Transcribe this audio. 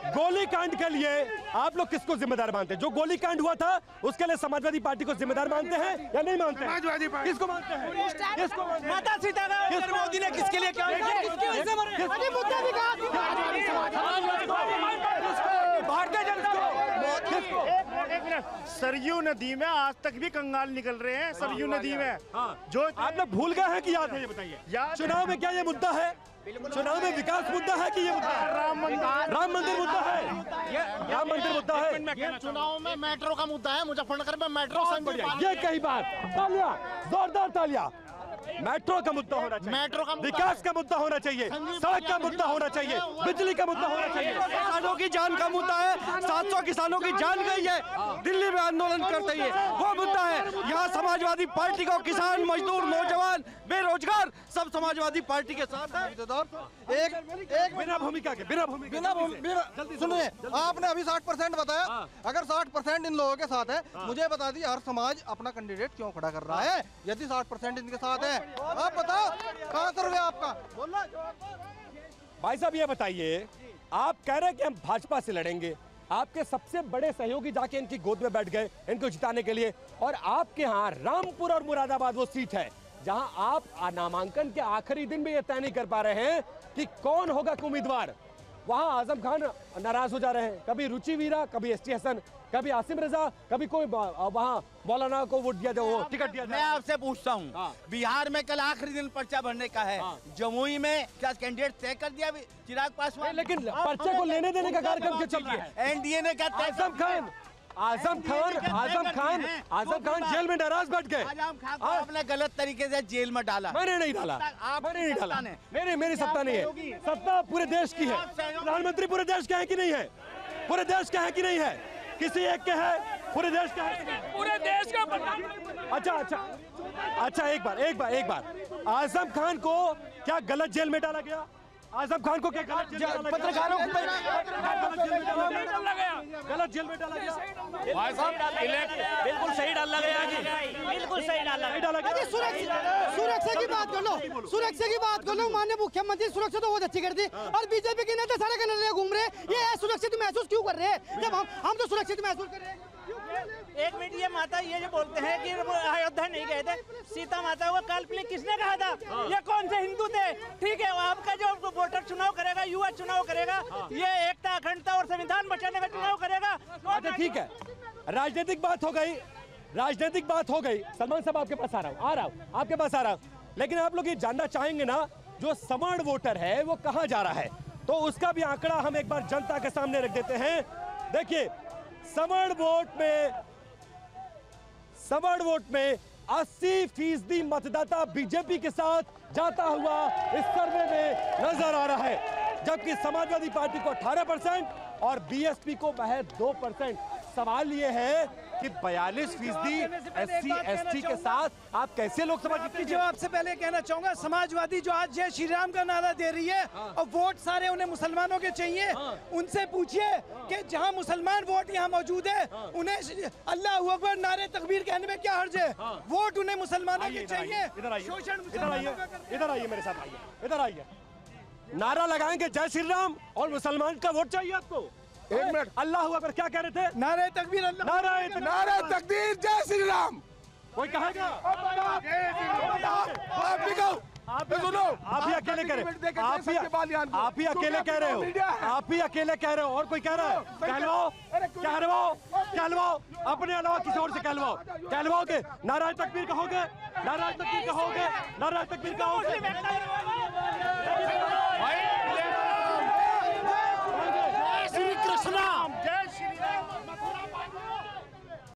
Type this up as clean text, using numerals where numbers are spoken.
गोली कांड के लिए आप लोग किसको जिम्मेदार मानते हैं? जो गोली कांड हुआ था उसके लिए समाजवादी पार्टी को जिम्मेदार मानते हैं या नहीं मानते? समाजवादी पार्टी किसको मानते हैं? किसको मानते हैं? माता सीताराम मोदी ने किसके लिए क्या किया? भारतीय जनता सरयू नदी में आज तक भी कंगाल निकल रहे हैं। सरयू नदी में जो आप लोग भूल गए हैं कि याद है? ये बताइए, चुनाव में क्या ये मुद्दा है? चुनाव में विकास मुद्दा है कि ये मुद्दा है? राम मंदिर मुद्दा है। राम मंदिर मुद्दा है। चुनाव में मेट्रो का मुद्दा है। मुजफ्फरनगर में मेट्रो। ये कई बात तालियां, जोरदार तालियां। मेट्रो का मुद्दा होना चाहिए, मेट्रो का विकास का मुद्दा होना चाहिए, सड़क का मुद्दा होना चाहिए, बिजली का मुद्दा होना चाहिए। किसानों की जान का मुद्दा है। 700 किसानों की जान गई है, दिल्ली में आंदोलन करते ही वो मुद्दा है। यहाँ समाजवादी पार्टी को किसान, मजदूर, नौजवान, बेरोजगार सब समाजवादी पार्टी के साथ है। एक बिना भूमिका के सुनिए, आपने अभी 60% बताया। अगर 60% इन लोगों के साथ है, मुझे बता दी हर समाज अपना कैंडिडेट क्यों खड़ा कर रहा है? यदि 60% इनके साथ है, आप बताओ कहाँ सर्वे आपका? भाई साहब ये बताइए, आप कह रहे हैं कि हम भाजपा से लड़ेंगे, आपके सबसे बड़े सहयोगी जाके इनकी गोद में बैठ गए इनको जिताने के लिए, और आपके यहाँ रामपुर और मुरादाबाद वो सीट है जहां आप नामांकन के आखिरी दिन में ये तय नहीं कर पा रहे हैं कि कौन होगा उम्मीदवार। वहां आजम खान नाराज हो जा रहे हैं, कभी रुचि वीरा, कभी एसटी हसन, कभी आसिम रजा, कभी कोई वहां मौलाना को वोट दिया जाए, वो टिकट दिया जाए। मैं आपसे पूछता हूं, बिहार में कल आखिरी दिन पर्चा भरने का है, जमुई में क्या कैंडिडेट तय कर दिया चिराग पासवान? लेकिन पर्चे को लेने देने का कार्यक्रम क्यों चल रहा है? एनडीए ने क्या आजम खान जेल में नाराज बैठ गए। आजम खान को आपने गलत तरीके से जेल में डाला। मैंने नहीं डाला, मैंने नहीं डाला। मेरी सत्ता नहीं है, सत्ता पूरे देश की है। प्रधानमंत्री पूरे देश के हैं कि नहीं है? पूरे देश के हैं कि नहीं है? किसी एक के है? पूरे देश के हैं? पूरे देश का। अच्छा एक बार आजम खान को क्या गलत जेल में डाला गया? आजम खान को क्या गलत जेल में डाला गया? पत्रकारों को गलत जेल में डाला गया? बिल्कुल सही डाला गया जी, बिल्कुल सही डाला गया। सुरक्षा की बात कर लो, माननीय मुख्यमंत्री सुरक्षा तो बहुत अच्छी कर दी, और बीजेपी के नेता सारे कनाडा घूम रहे हैं। ये सुरक्षित महसूस क्यों कर रहे हैं जब हम तो सुरक्षित महसूस कर रहे हैं? एक मिनट, ये माता ये जो बोलते हैं कि वो अयोध्या नहीं गए थे, सीता माता को काल्पनिक किसने कहा था? ये कौन से हिंदू थे? ठीक है, आपका जो वोटर चुनाव करेगा, युवा चुनाव करेगा, ये एकता, अखंडता और संविधान बचाने का चुनाव करेगा। अच्छा ठीक है, राजनीतिक बात हो गई। सलमान साहब आपके पास आ रहा हूँ आपके पास आ रहा हूँ, लेकिन आप लोग ये जानना चाहेंगे ना, जो सवर्ण वोटर है वो कहाँ जा रहा है, तो उसका भी आंकड़ा हम एक बार जनता के सामने रख देते हैं। देखिए, सवर्ण वोट में 80% मतदाता बीजेपी के साथ जाता हुआ इस सर्वे में नजर आ रहा है, जबकि समाजवादी पार्टी को 18% और बीएसपी को महज 2%। सवाल ये है कि 42% SC ST के साथ आप कैसे लोकसभा जीतेंगे? जवाब से पहले कहना चाहूंगा, समाजवादी जो आज जय श्री राम का नारा दे रही है और वोट सारे उन्हें मुसलमानों के चाहिए, उनसे पूछिए कि जहां मुसलमान वोट यहां मौजूद है, उन्हें अल्लाह अकबर नारे तकबीर कहने में क्या हर्ज है? वोट उन्हें मुसलमानों के चाहिए। शोषण इधर आइए मेरे साथ, इधर आइए। नारा लगाएंगे जय श्री राम और मुसलमान का वोट चाहिए आपको? एक मिनट, अल्लाह अकबर क्या कह रहे थे? नारे तकबीर, नारे तकबीर, जय श्री राम। कोई कहेगा? आप सुनो, आप ही अकेले कह रहे हो, आप ही अकेले कह रहे हो, और कोई कह रहा है? कहलवाओ, अपने अलावा किसी और से कहलवाओगे। नाराज तकबीर कहोगे?